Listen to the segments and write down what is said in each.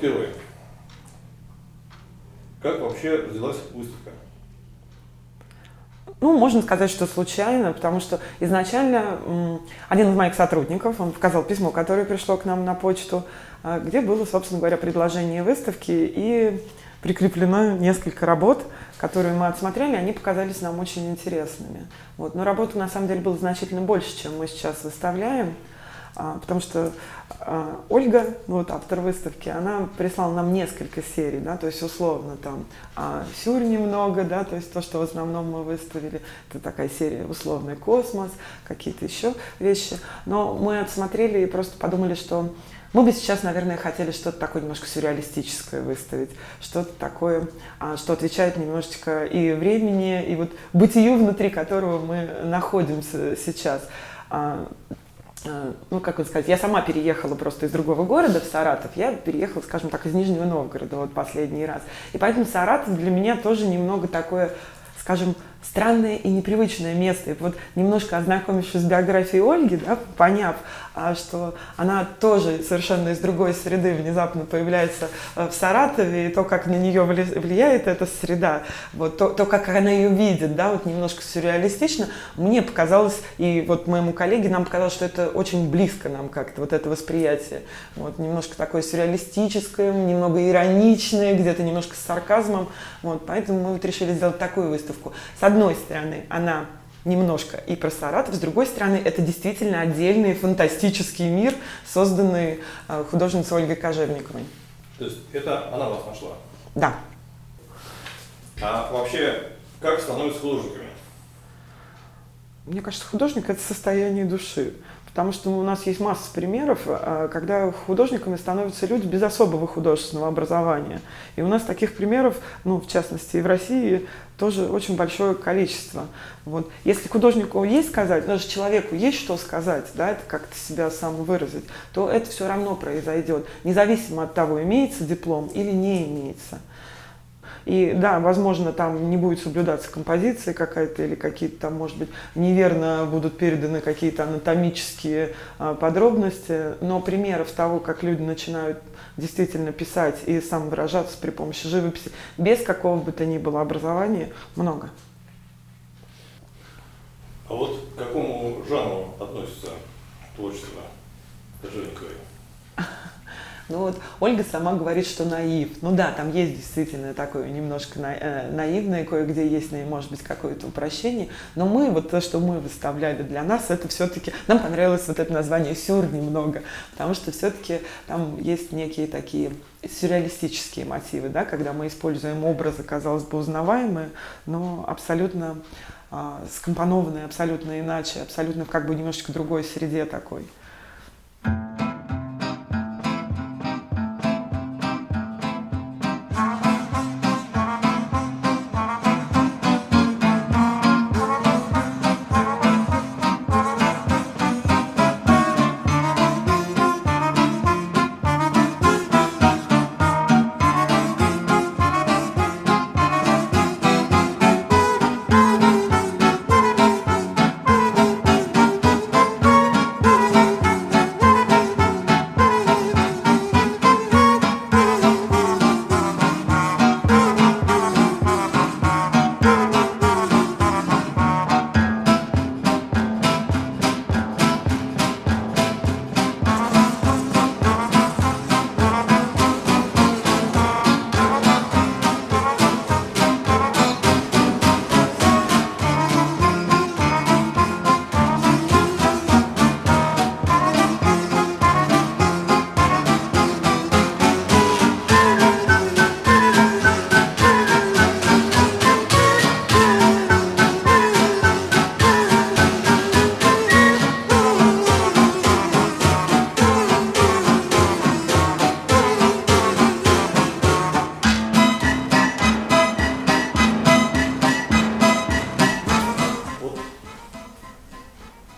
первое. Как вообще родилась выставка? Ну, можно сказать, что случайно, потому что изначально один из моих сотрудников, он показал письмо, которое пришло к нам на почту, где было, собственно говоря, предложение выставки, и прикреплено несколько работ, которые мы отсмотрели, они показались нам очень интересными. Вот. Но работы, на самом деле, было значительно больше, чем мы сейчас выставляем, потому что Ольга, вот автор выставки, она прислала нам несколько серий, да, то есть условно там сюр немного, да, то есть то, что в основном мы выставили, это такая серия условный космос, какие-то еще вещи, но мы отсмотрели и просто подумали, что мы бы сейчас, наверное, хотели что-то такое немножко сюрреалистическое выставить, что-то такое, что отвечает немножечко и времени, и вот бытию, внутри которого мы находимся сейчас. Ну, как вот сказать, я сама переехала просто из другого города в Саратов, я переехала, скажем так, из Нижнего Новгорода вот последний раз. И поэтому Саратов для меня тоже немного такое, скажем, странное и непривычное место. И вот немножко ознакомившись с биографией Ольги, да, поняв, что она тоже совершенно из другой среды внезапно появляется в Саратове, и то, как на нее влияет эта среда, вот, то, как она ее видит, да, вот немножко сюрреалистично, мне показалось, и вот моему коллеге нам показалось, что это очень близко нам как-то, вот это восприятие. Вот, немножко такое сюрреалистическое, немного ироничное, где-то немножко с сарказмом. Вот, поэтому мы вот решили сделать такую выставку. С одной стороны, она немножко и про Саратов, с другой стороны, это действительно отдельный фантастический мир, созданный художницей Ольгой Кожевниковой. То есть это она вас нашла? Да. А вообще, как становятся художниками? Мне кажется, художник – это состояние души. Потому что у нас есть масса примеров, когда художниками становятся люди без особого художественного образования. И у нас таких примеров, ну, в частности, и в России, тоже очень большое количество. Вот. Если художнику есть сказать, даже человеку есть что сказать, да, это как-то себя сам выразить, то это все равно произойдет, независимо от того, имеется диплом или не имеется. И да, возможно, там не будет соблюдаться композиция какая-то или какие-то там, может быть, неверно будут переданы какие-то анатомические подробности, но примеров того, как люди начинают действительно писать и самовыражаться при помощи живописи без какого бы то ни было образования, много. А вот к какому жанру относится творчество Кожевниковой? Ну вот Ольга сама говорит, что наив. Ну да, там есть действительно такое немножко наивное, кое-где есть, может быть, какое-то упрощение. Но мы, вот то, что мы выставляли для нас, это все-таки, нам понравилось вот это название «сюр» немного, потому что все-таки там есть некие такие сюрреалистические мотивы, да, когда мы используем образы, казалось бы, узнаваемые, но абсолютно скомпонованные, абсолютно иначе, абсолютно как бы немножечко другой среде такой.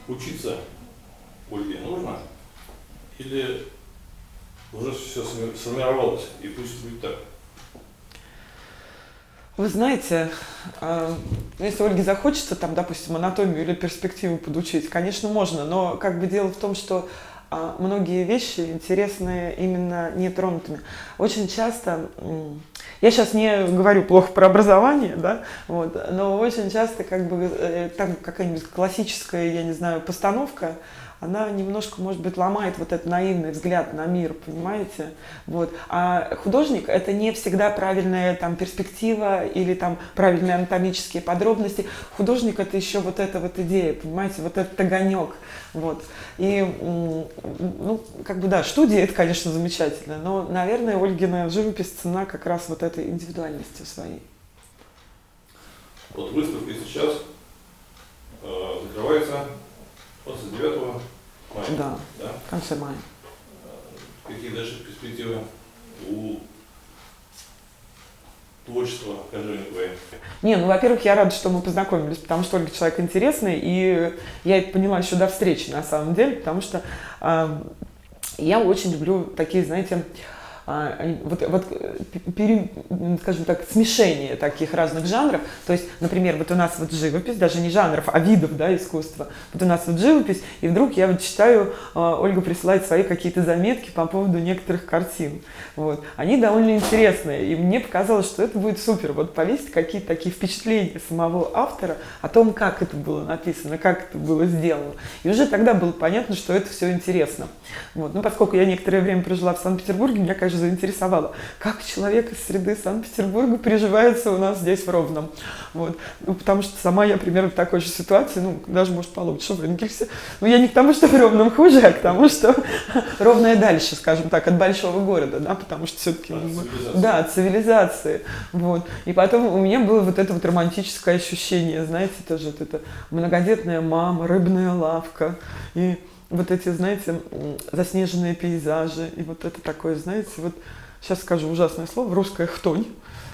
Учиться Ольге нужно? Или уже все сформировалось, и пусть будет так? Вы знаете, если Ольге захочется, там, допустим, анатомию или перспективу подучить, конечно, можно, но как бы дело в том, что а многие вещи интересны именно нетронутыми. Очень часто, я сейчас не говорю плохо про образование, да, вот, но очень часто как бы там какая-нибудь классическая, я не знаю, постановка, она немножко, может быть, ломает вот этот наивный взгляд на мир, понимаете? Вот. А художник — это не всегда правильная там перспектива или там правильные анатомические подробности. Художник — это еще вот эта вот идея, понимаете, вот этот огонек. Вот. И, ну, как бы, да, студия — это, конечно, замечательно, но, наверное, Ольгина живопись цена как раз вот этой индивидуальностью своей. Вот выставка сейчас закрывается 29 мая. Да, Да? в конце мая. Какие дальше перспективы у творчества Кожевниковой? Не, ну, во-первых, я рада, что мы познакомились, потому что Ольга человек интересный, и я это поняла еще до встречи, на самом деле, потому что я очень люблю такие, знаете, скажем так, смешение таких разных жанров. То есть, например, вот у нас вот живопись, даже не жанров, а видов, да, искусства. Вот у нас вот живопись, и вдруг я вот читаю, Ольга присылает свои какие-то заметки по поводу некоторых картин. Вот. Они довольно интересные, и мне показалось, что это будет супер. Вот повесить какие-то такие впечатления самого автора о том, как это было написано, как это было сделано. И уже тогда было понятно, что это все интересно. Вот. Ну, поскольку я некоторое время прожила в Санкт-Петербурге, меня, конечно, заинтересовало, как человек из среды Санкт-Петербурга приживается у нас здесь в Ровном. Вот. Ну, потому что сама я примерно в такой же ситуации, ну, даже, может, получше в Энгельсе. Но я не к тому, что в Ровном хуже, а к тому, что Ровное дальше, скажем так, от большого города, да, потому что все-таки... Да, от цивилизации. Вот. И потом у меня было вот это вот романтическое ощущение, знаете, тоже вот это многодетная мама, рыбная лавка, и вот эти, знаете, заснеженные пейзажи, и вот это такое, знаете, вот, сейчас скажу ужасное слово, русская хтонь.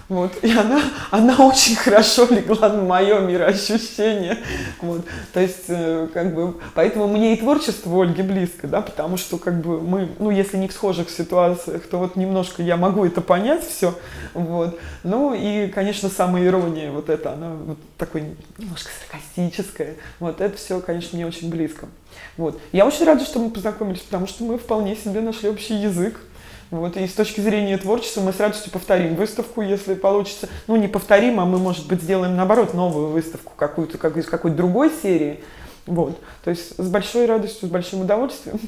Вот, и она очень хорошо легла на мое мироощущение. Вот, то есть, как бы, поэтому мне и творчество Ольги близко, да, потому что, как бы, мы, ну, если не в схожих ситуациях, то вот немножко я могу это понять все, вот. Ну, и, конечно, самоирония, вот это, она вот такой немножко саркастическая, вот, это все, конечно, мне очень близко. Вот. Я очень рада, что мы познакомились, потому что мы вполне себе нашли общий язык. Вот, и с точки зрения творчества мы с радостью повторим выставку, если получится. Ну, не повторим, а мы, может быть, сделаем, наоборот, новую выставку какую-то, из какой-то другой серии. Вот. То есть с большой радостью, с большим удовольствием.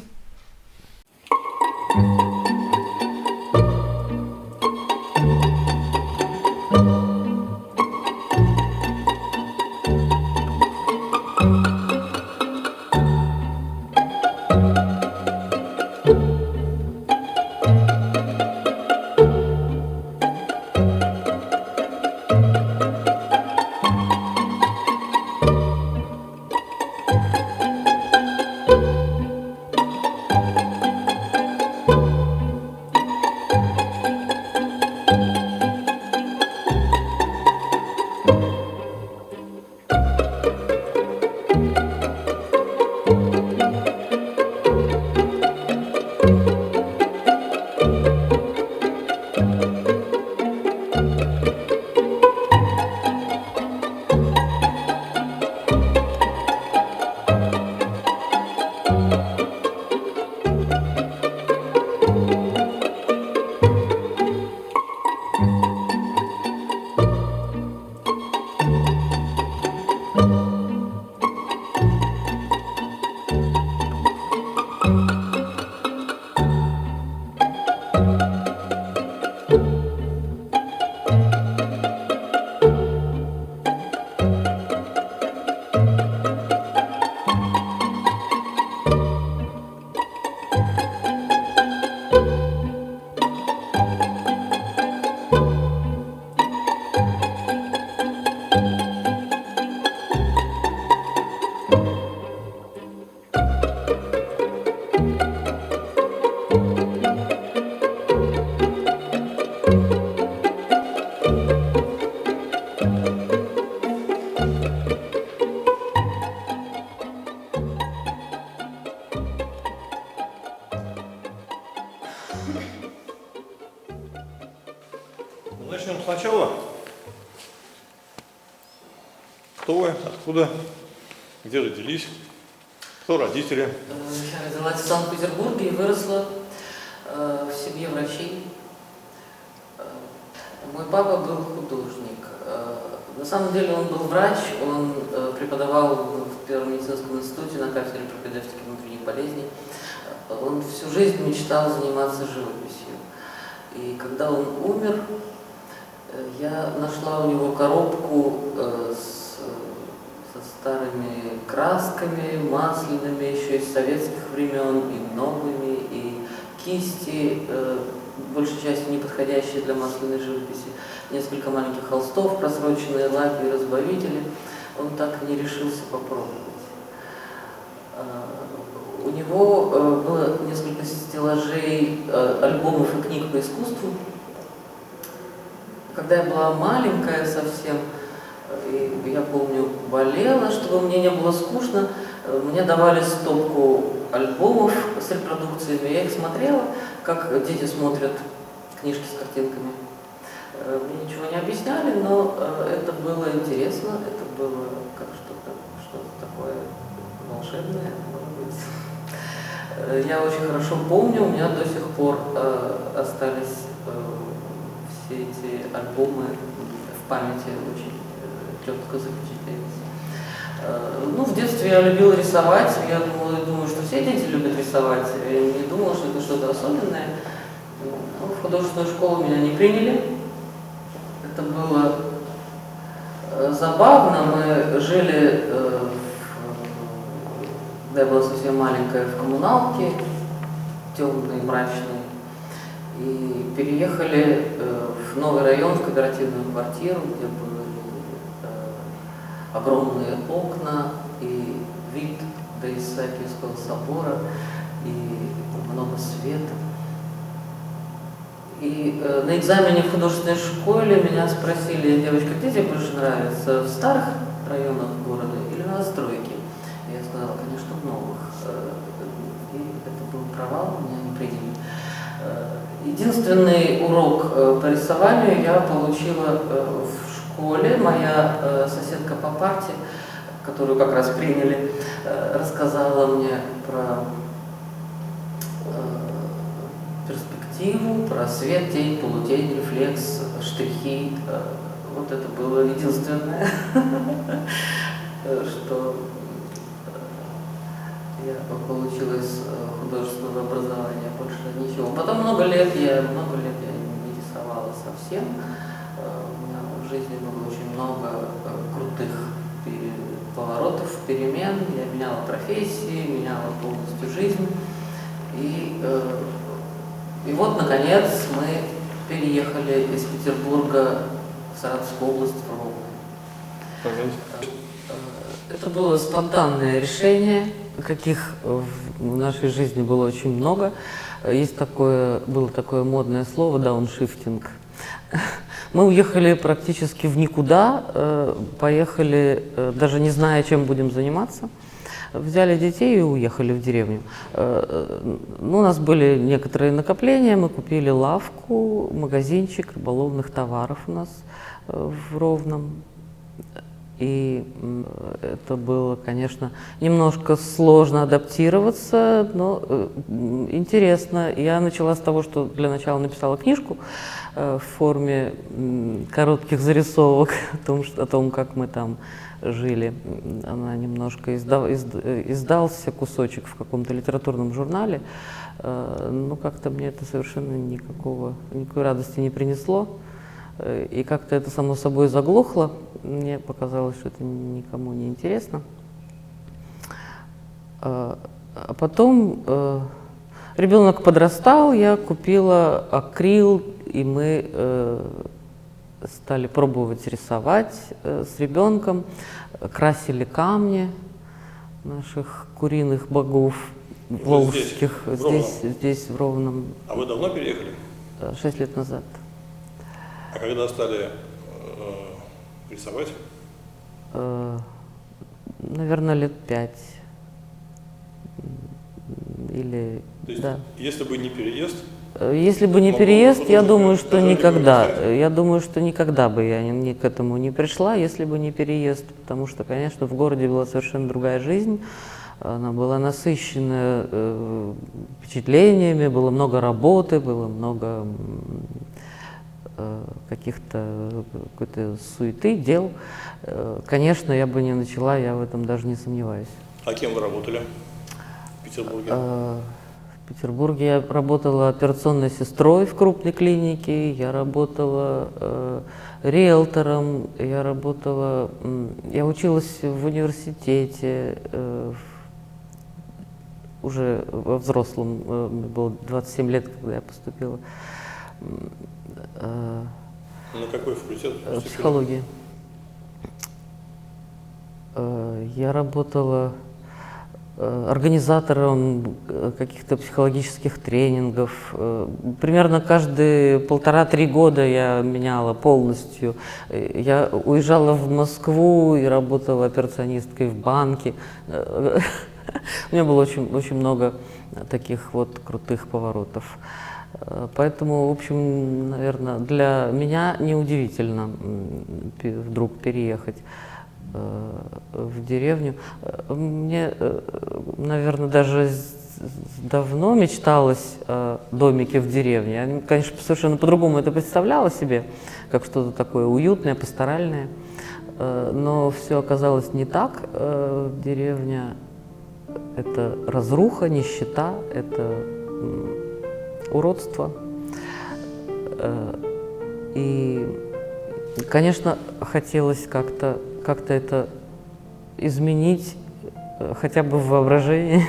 Начнем сначала. Кто вы, откуда, где родились, кто родители? родилась в Санкт-Петербурге и выросла в семье врачей. Мой папа был художник. На самом деле он был врач, он преподавал в Первом медицинском институте на кафедре пропедевтики внутренних болезней. Он всю жизнь мечтал заниматься живописью. И когда он умер, я нашла у него коробку со старыми красками, масляными, еще из советских времен, и новыми, и кисти, большей частью не подходящие для масляной живописи, несколько маленьких холстов, просроченные лаки и разбавители. Он так и не решился попробовать. У него было несколько стеллажей альбомов и книг по искусству. Когда я была маленькая совсем, и я помню, болела, чтобы мне не было скучно, мне давали стопку альбомов с репродукциями, я их смотрела, как дети смотрят книжки с картинками. Мне ничего не объясняли, но это было интересно, это было как что-то такое волшебное, может быть. Я очень хорошо помню, у меня до сих пор остались все эти альбомы в памяти очень четко запечатлелись. Ну, в детстве я любила рисовать, я думаю, что все дети любят рисовать, я не думала, что это что-то особенное. Но в художественную школу меня не приняли. Это было забавно, мы жили, когда я была совсем маленькая, в коммуналке, темной, мрачной, и переехали в новый район, в кооперативную квартиру, где были огромные окна и вид до Исаакиевского собора, и много света. И на экзамене в художественной школе меня спросили: девочка, где тебе больше нравится, в старых районах города или на застройке? И я сказала, конечно, в новых. И это был провал, меня не приняли. Единственный урок по рисованию я получила в школе. Моя соседка по парте, которую как раз приняли, рассказала мне про перспективу, про свет, тень, полутень, рефлекс, штрихи. Вот это было единственное, что я получила из художественного образования, больше ничего. Потом много лет я не рисовала совсем. У меня в жизни было очень много крутых поворотов, перемен. Я меняла профессии, меняла полностью жизнь. И вот, наконец, мы переехали из Петербурга в Саратовскую область, в Ровно. Это было спонтанное решение, каких в нашей жизни было очень много. Было такое модное слово «дауншифтинг». Мы уехали практически в никуда, поехали, даже не зная, чем будем заниматься. Взяли детей и уехали в деревню. Ну, у нас были некоторые накопления, мы купили лавку, магазинчик рыболовных товаров у нас в Ровном. И это было, конечно, немножко сложно адаптироваться, но интересно. Я начала с того, что для начала написала книжку в форме коротких зарисовок о том, как мы там жили. Она немножко издался кусочек в каком-то литературном журнале, но как-то мне это совершенно никакой радости не принесло. И как-то это само собой заглохло. Мне показалось, что это никому не интересно. А потом ребенок подрастал, я купила акрил, и мы стали пробовать рисовать с ребенком, красили камни наших куриных богов волжских здесь, в Ровном. А вы давно переехали? 6 лет назад. А когда стали рисовать? Наверное, лет 5. Или, то есть, да. Если бы не переезд? Если бы не переезд, я думаю, что никогда. Я думаю, что никогда бы я к этому не пришла, если бы не переезд. Потому что, конечно, в городе была совершенно другая жизнь. Она была насыщена впечатлениями, было много работы, было много какой-то суеты, дел. Конечно, я бы не начала, я в этом даже не сомневаюсь. А кем вы работали в Петербурге? В Петербурге я работала операционной сестрой в крупной клинике, я работала риэлтором, я училась в университете, уже во взрослом, мне было 27 лет, когда я поступила. На какой факультет? Психология. Я работала организатором каких-то психологических тренингов. Примерно каждые 1,5-3 года я меняла полностью. Я уезжала в Москву и работала операционисткой в банке. У меня было очень много таких вот крутых поворотов. Поэтому, в общем, наверное, для меня неудивительно вдруг переехать в деревню. Мне, наверное, даже давно мечталось о домике в деревне. Я, конечно, совершенно по-другому это представляла себе, как что-то такое уютное, пасторальное. Но все оказалось не так. Деревня – это разруха, нищета, это уродство. И, конечно, хотелось как-то это изменить, хотя бы в воображении.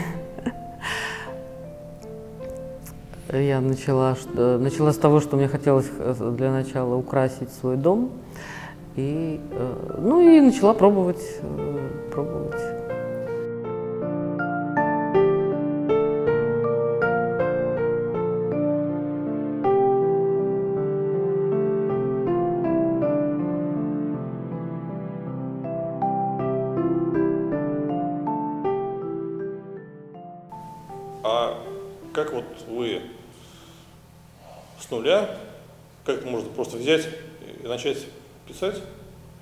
Я начала с того, что мне хотелось для начала украсить свой дом, и начала пробовать. А как вот вы с нуля, как можно просто взять и начать писать,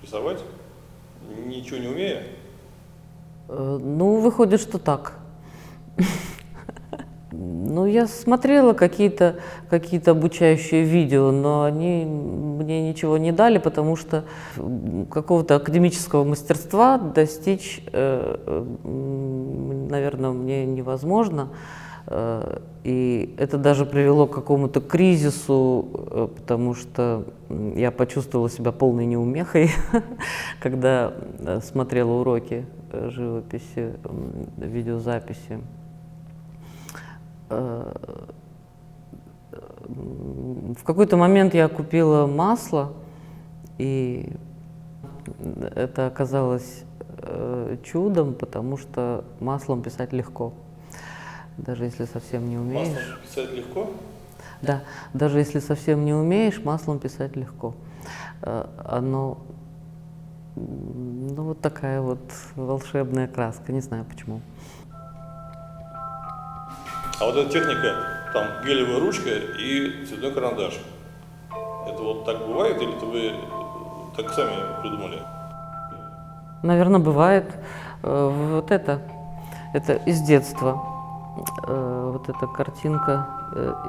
рисовать, ничего не умея? Выходит, что так. Я смотрела какие-то обучающие видео, но они мне ничего не дали, потому что какого-то академического мастерства достичь, наверное, мне невозможно. И это даже привело к какому-то кризису, потому что я почувствовала себя полной неумехой, когда смотрела уроки живописи, видеозаписи. В какой-то момент я купила масло, и это оказалось чудом, потому что маслом писать легко, даже если совсем не умеешь. Маслом писать легко? Да, даже если совсем не умеешь, маслом писать легко. Оно, вот такая вот волшебная краска, не знаю почему. А вот эта техника, там гелевая ручка и цветной карандаш, это вот так бывает или это вы так сами придумали? Наверное, бывает. Вот это из детства. Вот эта картинка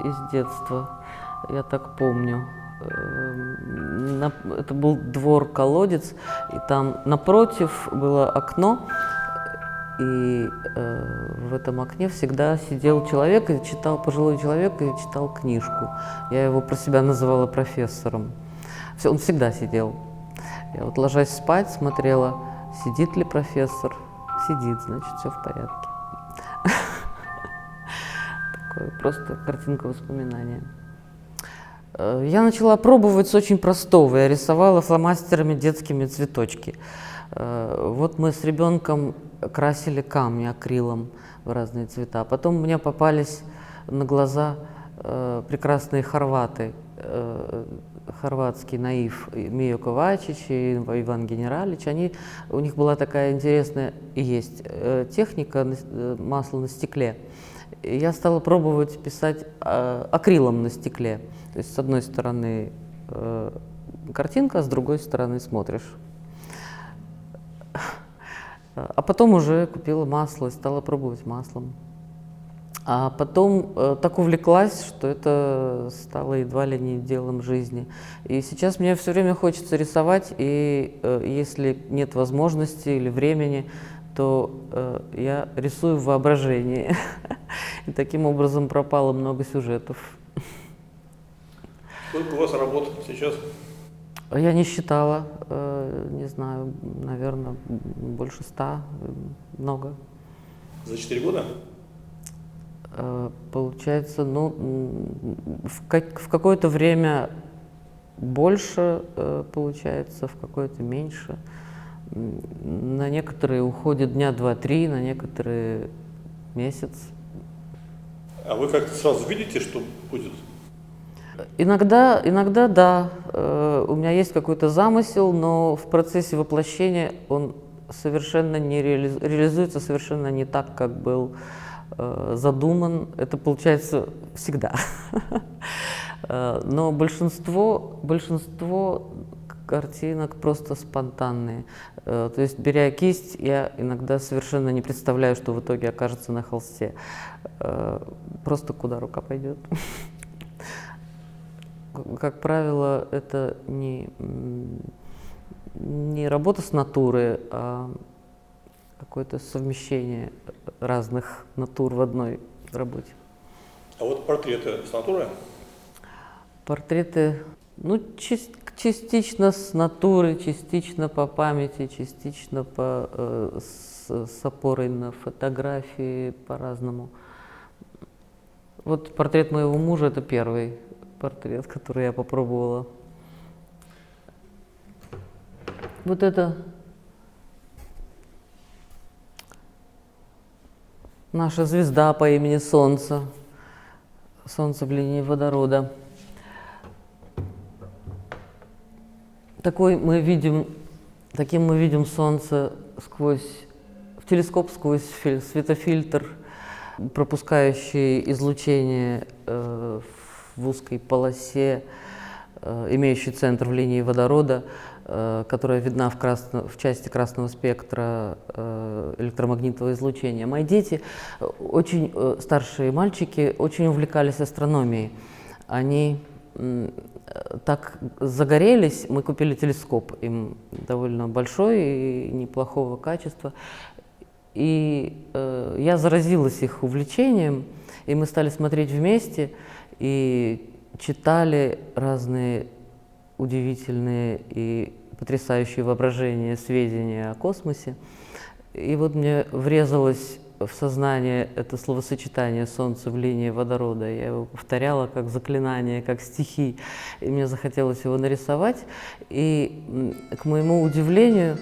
из детства, я так помню. Это был двор-колодец, и там напротив было окно, и в этом окне всегда сидел человек, и читал, пожилой человек, и читал книжку. Я его про себя называла профессором. Он всегда сидел. Я вот, ложась спать, смотрела, сидит ли профессор. Сидит, значит, все в порядке. Такое просто картинка воспоминания. Я начала пробовать с очень простого. Я рисовала фломастерами детскими цветочки. Вот мы с ребенком красили камни акрилом в разные цвета. Потом мне попались на глаза прекрасные хорваты, хорватский наив Мио Ковачич и Иван Генералич. У них была такая интересная и есть техника масла на стекле. И я стала пробовать писать акрилом на стекле. То есть с одной стороны картинка, а с другой стороны смотришь. А потом уже купила масло и стала пробовать маслом. А потом так увлеклась, что это стало едва ли не делом жизни. И сейчас мне все время хочется рисовать, и если нет возможности или времени, то я рисую в воображении. И таким образом пропало много сюжетов. Сколько у вас работ сейчас? Я не считала, не знаю, наверное, больше 100, много. За 4 года? Получается, ну, в какое-то время больше получается, в какое-то меньше. На некоторые уходит дня 2-3, на некоторые месяц. А вы как-то сразу видите, что будет? Иногда да, у меня есть какой-то замысел, но в процессе воплощения он совершенно не реализуется совершенно не так, как был задуман. Это получается всегда. Но большинство картинок просто спонтанные. То есть, беря кисть, я иногда совершенно не представляю, что в итоге окажется на холсте. Просто куда рука пойдет. Как правило, это не работа с натурой, а какое-то совмещение разных натур в одной работе. А вот портреты с натуры? Портреты, ну, частично с натуры, частично по памяти, частично с опорой на фотографии, по-разному. Вот портрет моего мужа – это первый портрет, который я попробовала. Вот это наша звезда по имени Солнце. Солнце в линии водорода. Таким мы видим Солнце в телескоп сквозь светофильтр, пропускающий излучение в узкой полосе, имеющий центр в линии водорода, которая видна в части красного спектра электромагнитного излучения. Мои дети, старшие мальчики, очень увлекались астрономией. Они так загорелись, мы купили телескоп, им довольно большой и неплохого качества. И я заразилась их увлечением, и мы стали смотреть вместе и читали разные удивительные и потрясающие воображение сведения о космосе. И вот мне врезалось в сознание это словосочетание «Солнце в линии водорода». Я его повторяла как заклинание, как стихи, и мне захотелось его нарисовать. И, к моему удивлению,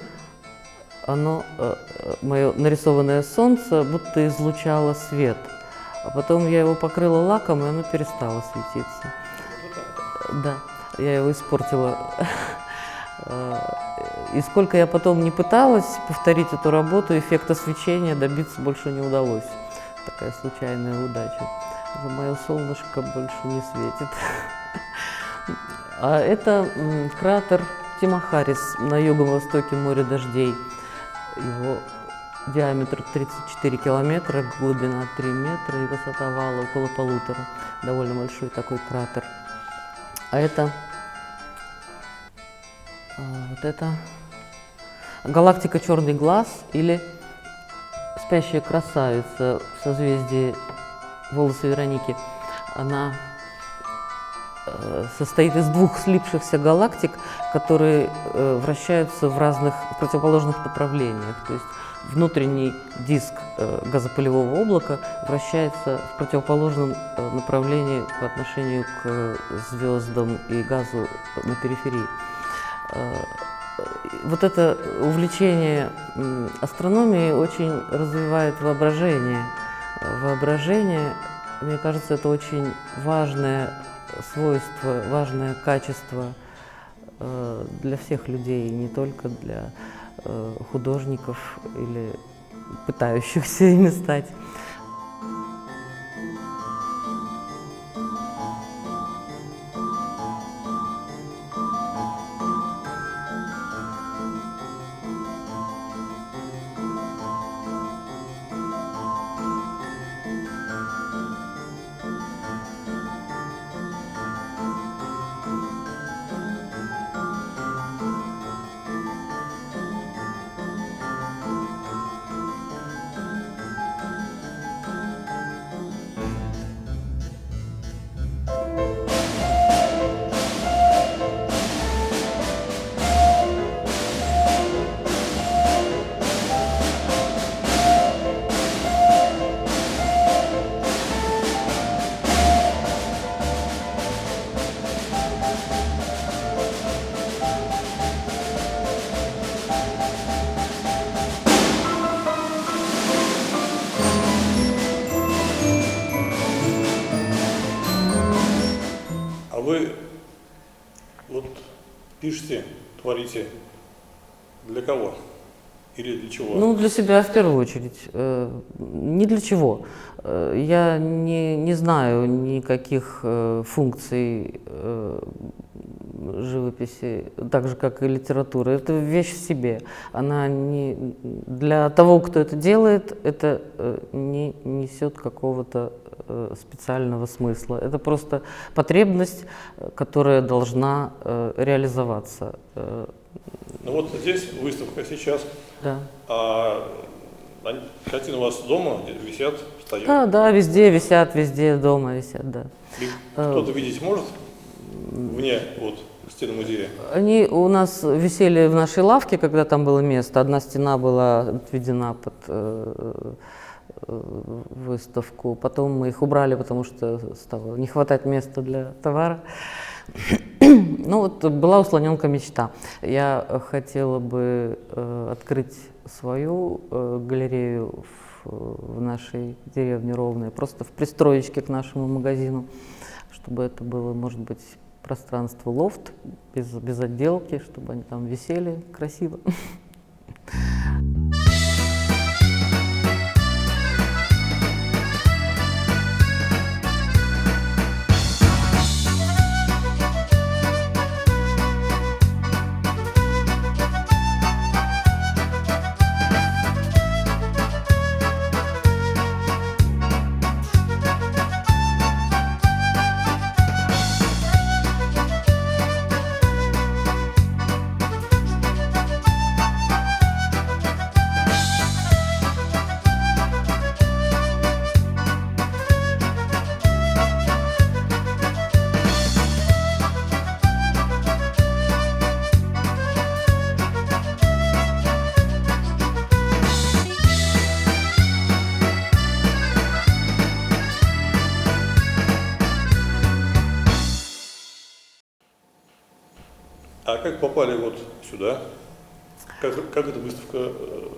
мое нарисованное солнце будто излучало свет. А потом я его покрыла лаком, и оно перестало светиться. Да, я его испортила. И сколько я потом не пыталась повторить эту работу, эффекта свечения добиться больше не удалось. Такая случайная удача. Мое солнышко больше не светит. А это кратер Тимохарис на юго-востоке моря дождей. Его диаметр 34 километра, глубина 3 метра и высота вала около 1,5. Довольно большой такой кратер. А это вот это галактика Черный глаз или спящая красавица в созвездии Волосы Вероники. Она состоит из двух слипшихся галактик, которые вращаются в противоположных направлениях. То есть внутренний диск газопылевого облака вращается в противоположном направлении по отношению к звездам и газу на периферии. Вот это увлечение астрономией очень развивает воображение. Воображение, мне кажется, это очень важное свойство, важное качество для всех людей, не только для художников или пытающихся ими стать. вы вот пишете, творите для кого? Или для чего? Ну, для себя в первую очередь. Ни для чего. Я не знаю никаких функций живописи, так же, как и литературы. Это вещь в себе. Она не для того, кто это делает, это не несет какого-то специального смысла. Это просто потребность, которая должна реализоваться. Ну вот здесь выставка сейчас. Да. А картины у вас дома висят, стоят? Да, везде висят, везде дома висят, да. И кто-то видеть может вне вот стены музея? Они у нас висели в нашей лавке, когда там было место. Одна стена была отведена под выставку. Потом мы их убрали, потому что стало не хватать места для товара. Ну вот была у слоненка мечта. Я хотела бы открыть свою галерею в нашей деревне Ровной, просто в пристроечке к нашему магазину, чтобы это было, может быть, пространство лофт, без отделки, чтобы они там висели красиво. А как попали вот сюда? Как эта выставка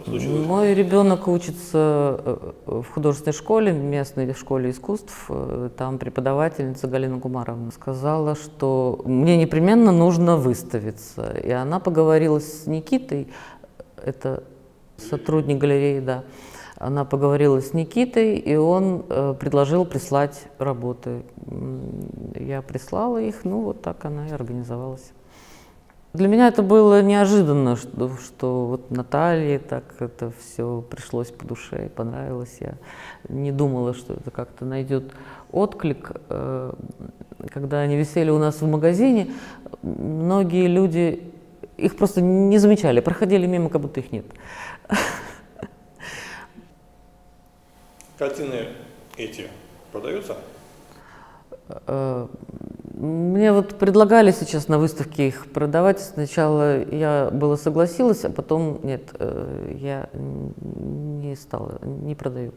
случилась? Мой ребенок учится в художественной школе, местной школе искусств. Там преподавательница Галина Гумаровна сказала, что мне непременно нужно выставиться. И она поговорила с Никитой, это сотрудник галереи, да. Она поговорила с Никитой, и он предложил прислать работы. Я прислала их, ну вот так она и организовалась. Для меня это было неожиданно, что вот Наталье так это все пришлось по душе, понравилось. Я не думала, что это как-то найдет отклик. Когда они висели у нас в магазине, многие люди их просто не замечали, проходили мимо, как будто их нет. Картины эти продаются? Мне вот предлагали сейчас на выставке их продавать. Сначала я была согласилась, а потом нет, я не стала, не продаю.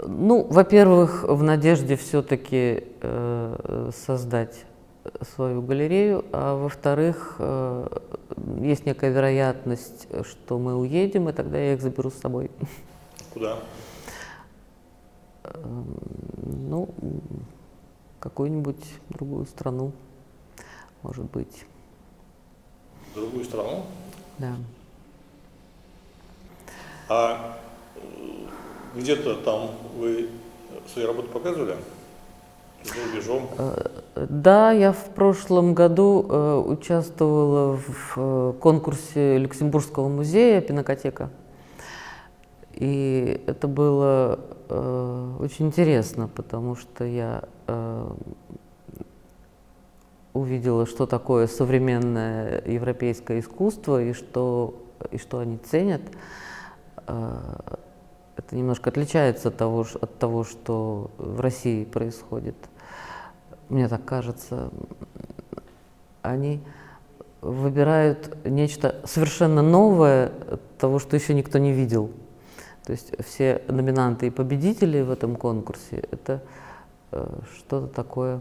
Ну, во-первых, в надежде все-таки создать свою галерею, а во-вторых, есть некая вероятность, что мы уедем, и тогда я их заберу с собой. Куда? Ну, какую-нибудь другую страну, может быть. Другую страну? Да. А где-то там вы свои работы показывали? За рубежом? Да, я в прошлом году участвовала в конкурсе Люксембургского музея «Пинакотека». И это было очень интересно, потому что я увидела, что такое современное европейское искусство и что они ценят. Это немножко отличается от того, что в России происходит. Мне так кажется, они выбирают нечто совершенно новое, того, что еще никто не видел. То есть все номинанты и победители в этом конкурсе – это что-то такое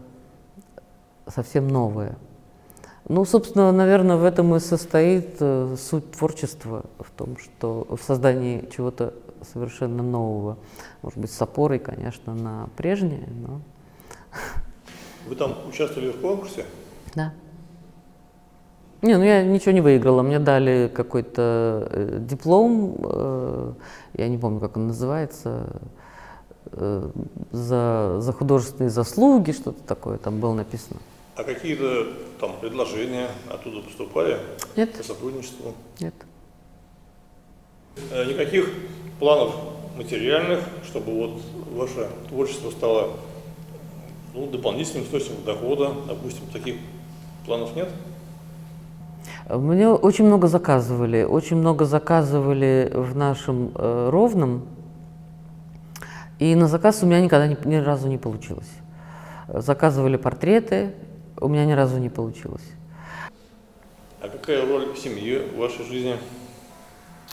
совсем новое. Ну, собственно, наверное, в этом и состоит суть творчества, в том, что в создании чего-то совершенно нового. Может быть, с опорой, конечно, на прежнее, но… Вы там участвовали в конкурсе? Да. Не, ну я ничего не выиграла. Мне дали какой-то диплом, я не помню, как он называется, за художественные заслуги, что-то такое там было написано. А какие-то там предложения оттуда поступали? Нет. По сотрудничеству? Нет. Никаких планов материальных, чтобы вот ваше творчество стало дополнительным источником дохода, допустим, таких планов нет? Мне очень много заказывали в нашем Ровном, и на заказ у меня никогда ни разу не получилось. Заказывали портреты, у меня ни разу не получилось. А какая роль семьи в вашей жизни?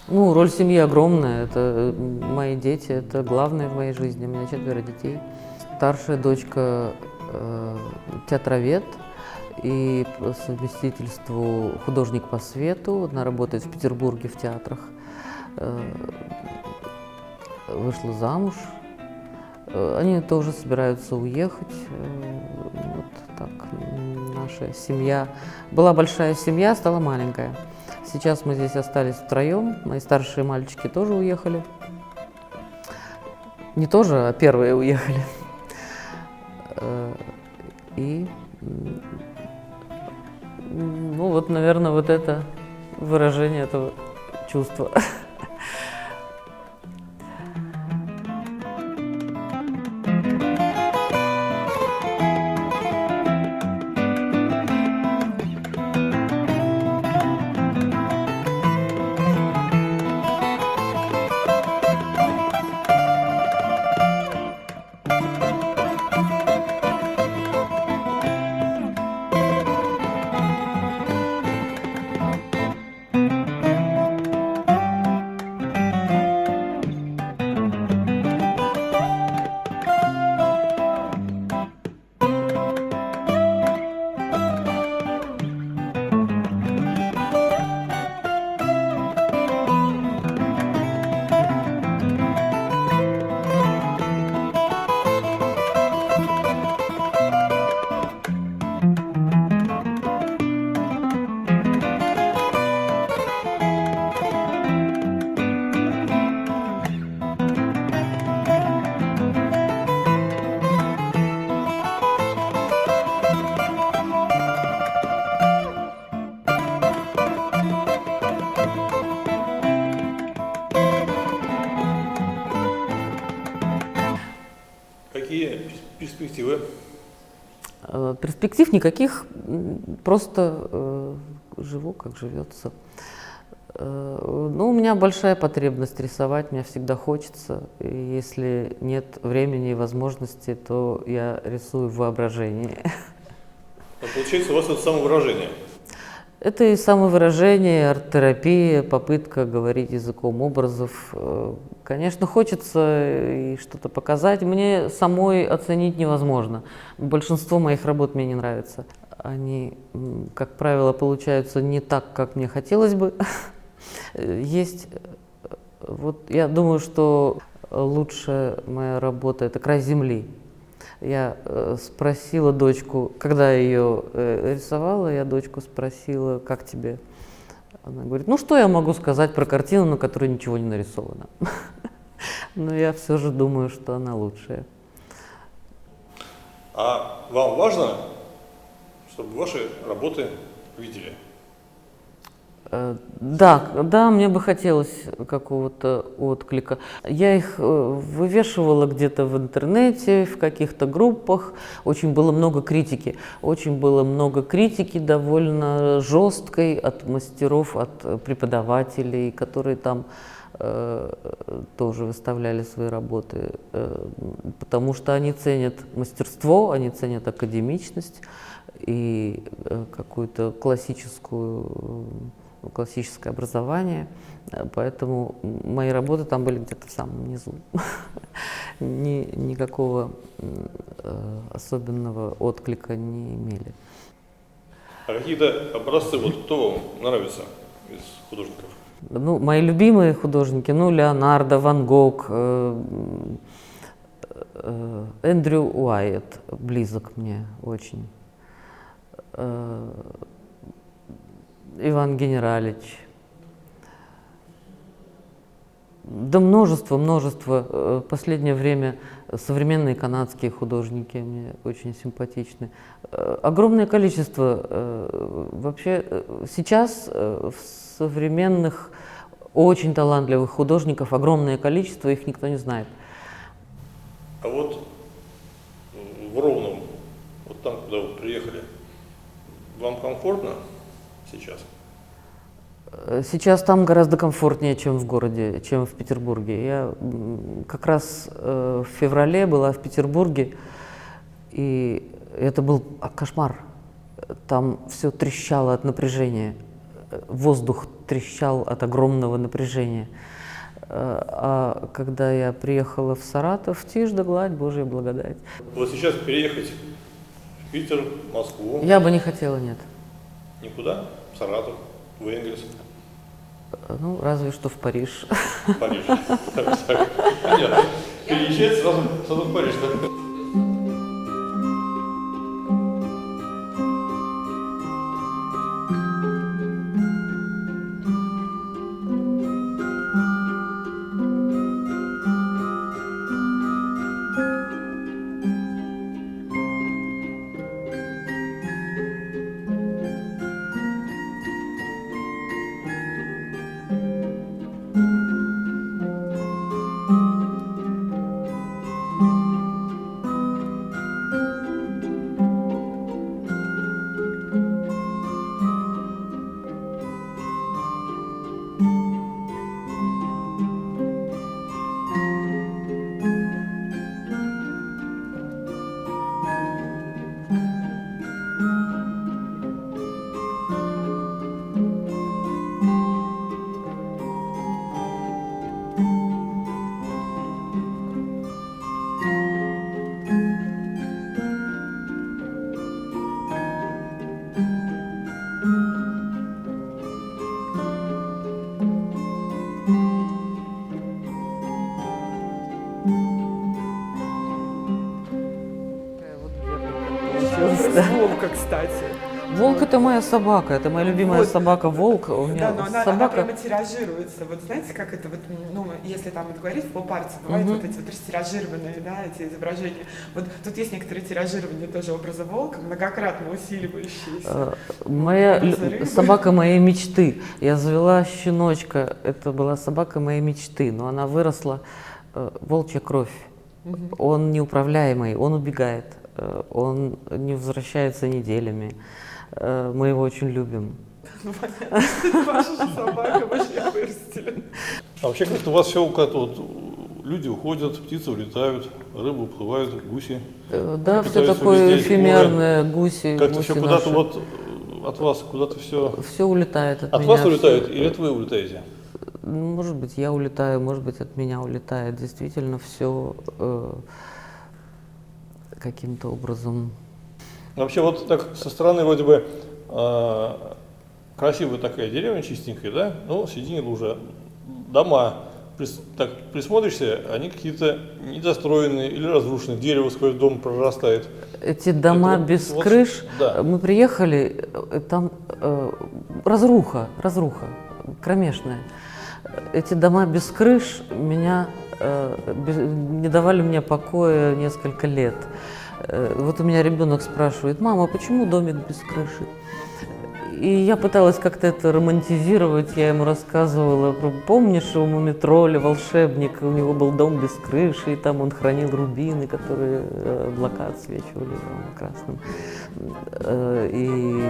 Ну, роль семьи огромная. Это мои дети, это главное в моей жизни. У меня 4 детей. Старшая дочка театровед и по совместительству художник по свету. Она работает в Петербурге в театрах. Вышла замуж. Они тоже собираются уехать. Вот так наша семья. Была большая семья, стала маленькая. Сейчас мы здесь остались втроем. Мои старшие мальчики тоже уехали. Не тоже, а первые уехали. И, ну вот, наверное, вот это выражение этого чувства. Какие перспективы? Перспектив никаких, просто живу, как живется. Ну, у меня большая потребность рисовать, мне всегда хочется. И если нет времени и возможности, то я рисую в воображении. А получается, у вас это самовыражение? Это и самовыражение, арт-терапия, попытка говорить языком образов. Конечно, хочется и что-то показать. Мне самой оценить невозможно. Большинство моих работ мне не нравится. Они, как правило, получаются не так, как мне хотелось бы. Есть, вот я думаю, что лучшая моя работа – это «Край земли». Я спросила дочку, когда я ее рисовала, я дочку спросила, как тебе? Она говорит, ну что я могу сказать про картину, на которой ничего не нарисовано? Но я все же думаю, что она лучшая. А вам важно, чтобы ваши работы видели? Да, мне бы хотелось какого-то отклика. Я их вывешивала где-то в интернете, в каких-то группах. Очень было много критики. Очень было много критики, довольно жесткой, от мастеров, от преподавателей, которые там тоже выставляли свои работы. Потому что они ценят мастерство, они ценят академичность и какую-то классическое образование, поэтому мои работы там были где-то в самом низу. Никакого особенного отклика не имели. А какие-то образцы, вот кто вам нравится из художников? Ну, мои любимые художники, Леонардо, Ван Гог, Эндрю Уайетт близок мне очень. Иван Генералич. Да множество. Последнее время современные канадские художники мне очень симпатичны. Огромное количество. Вообще сейчас в современных очень талантливых художников огромное количество, их никто не знает. А вот в Ровном, вот там, куда вы приехали, вам комфортно сейчас? Сейчас там гораздо комфортнее, чем в городе, чем в Петербурге. Я как раз в феврале была в Петербурге, и это был кошмар. Там все трещало от напряжения, воздух трещал от огромного напряжения. А когда я приехала в Саратов, тишь да гладь, Божья благодать. Вот сейчас переехать в Питер, Москву? Я бы не хотела, нет. Никуда? В Саратов, в Энгельс? Ну, разве что в Париж. Париж. Так, понятно. Переезжать сразу в Париж, да? Волка, кстати. Волк — это моя собака, это моя любимая Вот. собака Волк. У меня Да, но она собака. прямо тиражируется. Вот знаете, как это, вот, ну, если там вот говорить, в поп-арте бывают вот эти вот растиражированные, да, эти изображения. Вот тут есть некоторые тиражирования тоже образа волка, многократно усиливающиеся. Моя Образа рыбы. собака моей мечты. Я завела щеночка, это была собака моей мечты, но она выросла, волчья кровь. Он неуправляемый, он убегает, он не возвращается неделями. Мы его очень любим. Ну, понятно, это ваша же собака, вы же её вырастили. А вообще как-то у вас все как-то вот люди уходят, птицы улетают, рыбы уплывают, гуси. Да, все Пытаются такое везде эфемерное, гуси. Как-то гуси все куда-то наши. вот от вас куда-то все. Все улетает от От меня. вас всё. улетает или от вы улетаете? Может быть, я улетаю, может быть, от меня улетает. Действительно, все каким-то образом. Вообще вот так со стороны вроде бы красивая такая деревня, чистенькая, да? Ну, в середине лужа. Дома, так присмотришься, они какие-то недостроенные или разрушенные. Дерево сквозь дом прорастает. Эти дома Это без вот, крыш, да. мы приехали, там разруха, кромешная. Эти дома без крыш меня не давали мне покоя несколько лет. Вот у меня ребенок спрашивает: мама, почему домик без крыши? И я пыталась как-то это романтизировать, я ему рассказывала: помнишь, у Мумитроля волшебник, у него был дом без крыши, и там он хранил рубины, которые облака отсвечивали красным. И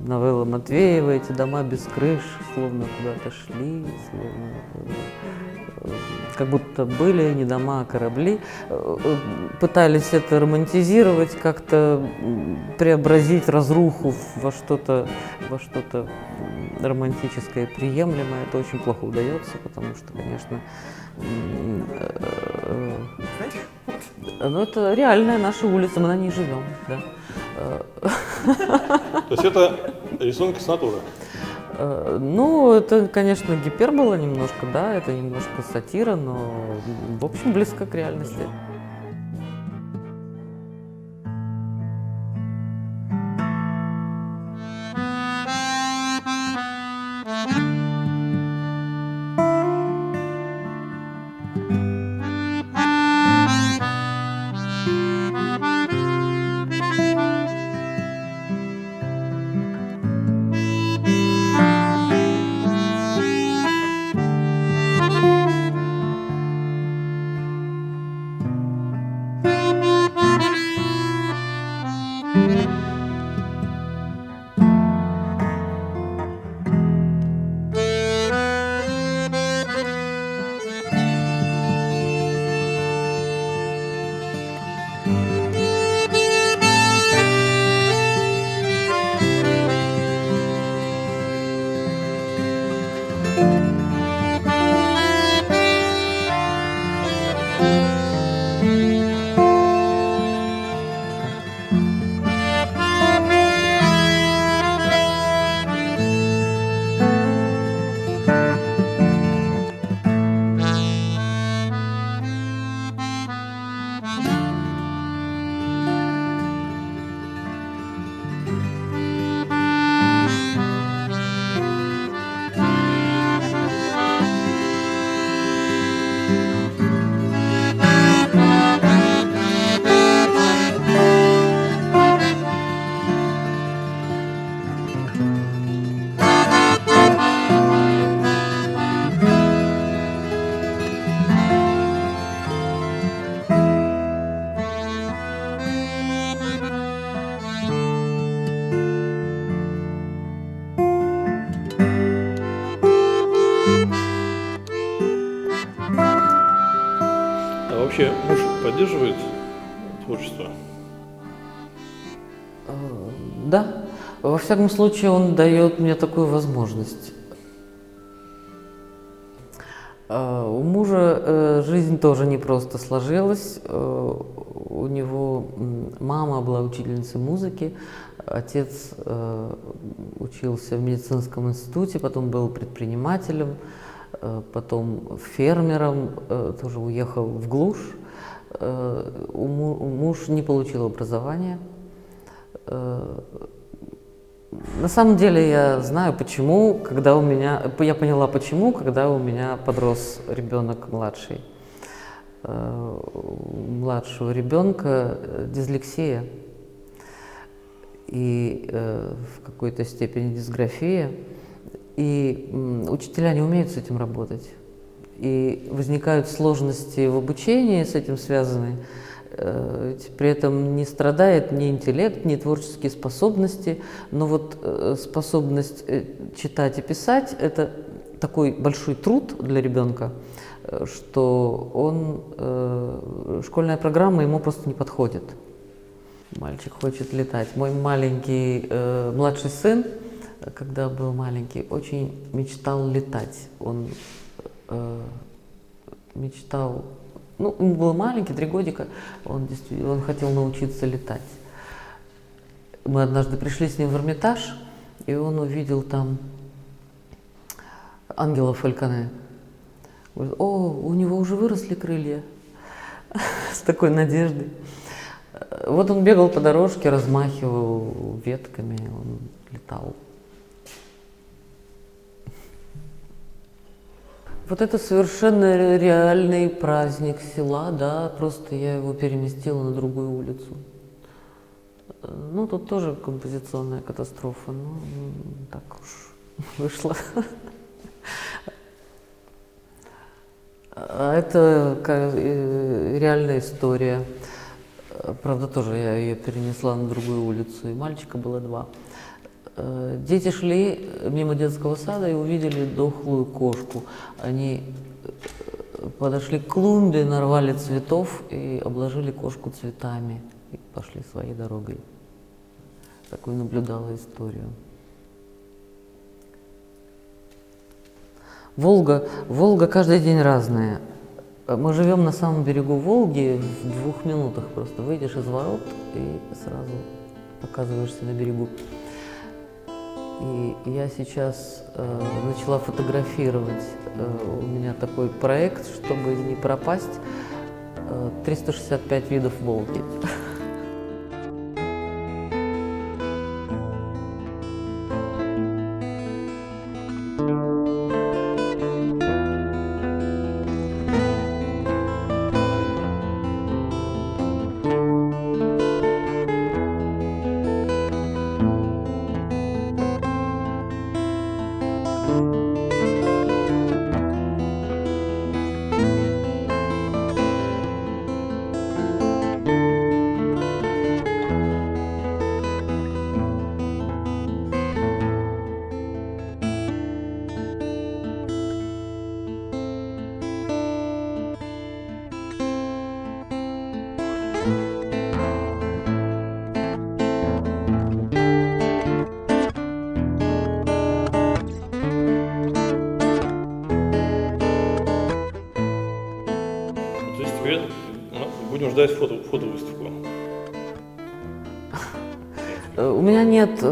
новелла Матвеева, эти дома без крыш, словно куда-то шли, словно как будто были не дома, а корабли. Пытались это романтизировать, как-то преобразить разруху во что-то романтическое, приемлемое. Это очень плохо удается, потому что, конечно, ну, это реальная наша улица, мы на ней живем, да. То есть это рисунки с натуры? Ну, это, конечно, гипербола немножко, да, это немножко сатира, но, в общем, близко к реальности. А вообще муж поддерживает творчество? Да, во всяком случае, он дает мне такую возможность. У мужа жизнь тоже непросто сложилась. У него мама была учительницей музыки, отец учился в медицинском институте, потом был предпринимателем, потом фермером, тоже уехал в глушь. Муж не получил образования. На самом деле я знаю, почему, я поняла, почему, когда у меня подрос ребенок младший. У младшего ребенка дислексия и в какой-то степени дисграфия. И учителя не умеют с этим работать. И возникают сложности в обучении с этим связаны. При этом не страдает ни интеллект, ни творческие способности, но вот способность читать и писать – это такой большой труд для ребенка, что школьная программа ему просто не подходит. Мальчик хочет летать. Мой маленький, младший сын, когда был маленький, очень мечтал летать. Он мечтал. Ну, он был маленький, 3 годика, он хотел научиться летать. Мы однажды пришли с ним в Эрмитаж, и он увидел там ангела Фальконе. Говорит: о, у него уже выросли крылья, с такой надеждой. Вот он бегал по дорожке, размахивал ветками, он летал. Вот это совершенно реальный праздник села, да, просто я его переместила на другую улицу. Ну, тут тоже композиционная катастрофа, но так уж вышло. А это реальная история. Правда, тоже я ее перенесла на другую улицу, и мальчика было 2. Дети шли мимо детского сада и увидели дохлую кошку. Они подошли к клумбе, нарвали цветов и обложили кошку цветами. И пошли своей дорогой. Такую наблюдала историю. Волга каждый день разная. Мы живем на самом берегу Волги, в 2 минутах просто выйдешь из ворот и сразу оказываешься на берегу. И я сейчас начала фотографировать. У меня такой проект, чтобы не пропасть, 365 видов Волги. То есть теперь будем ждать фотовыставку. У меня нет у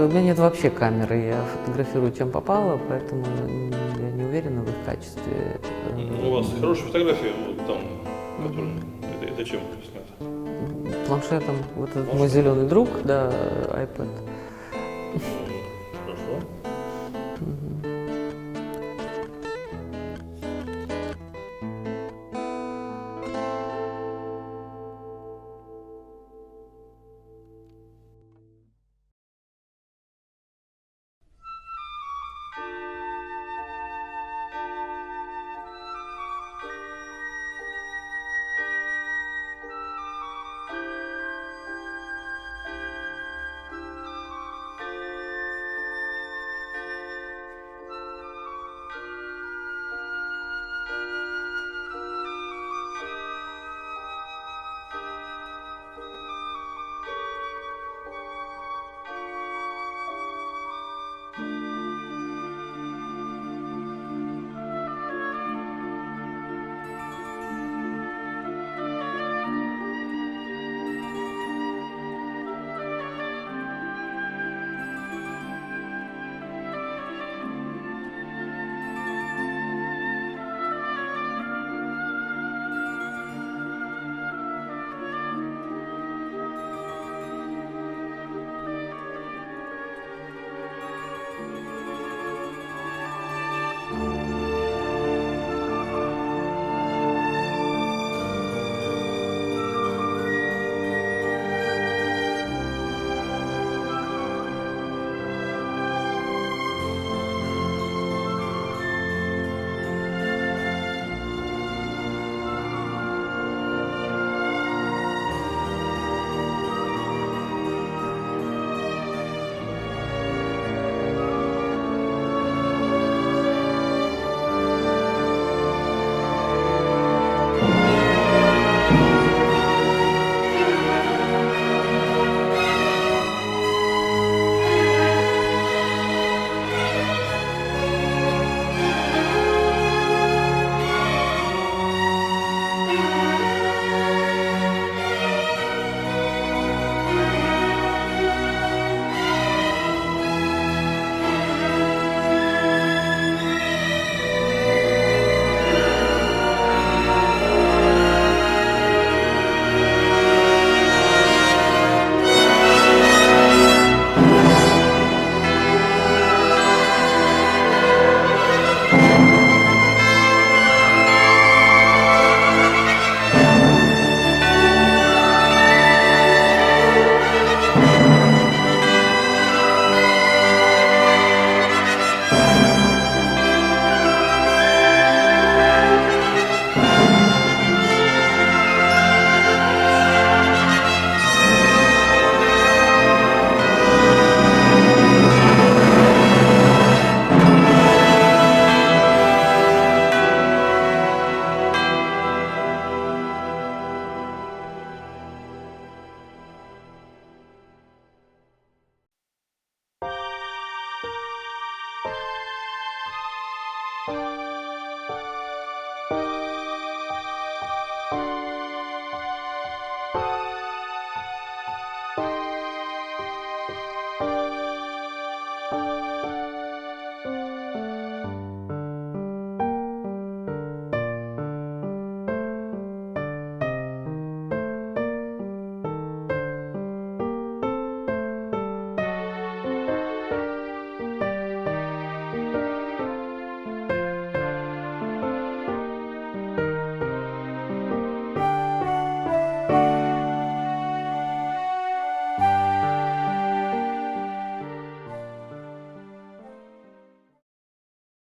меня нет вообще камеры, я фотографирую чем попало, поэтому я не уверена в их качестве. У вас хорошие фотографии, вот там, которые, это чем снято? Планшетом, вот этот мой зеленый друг, да, iPad.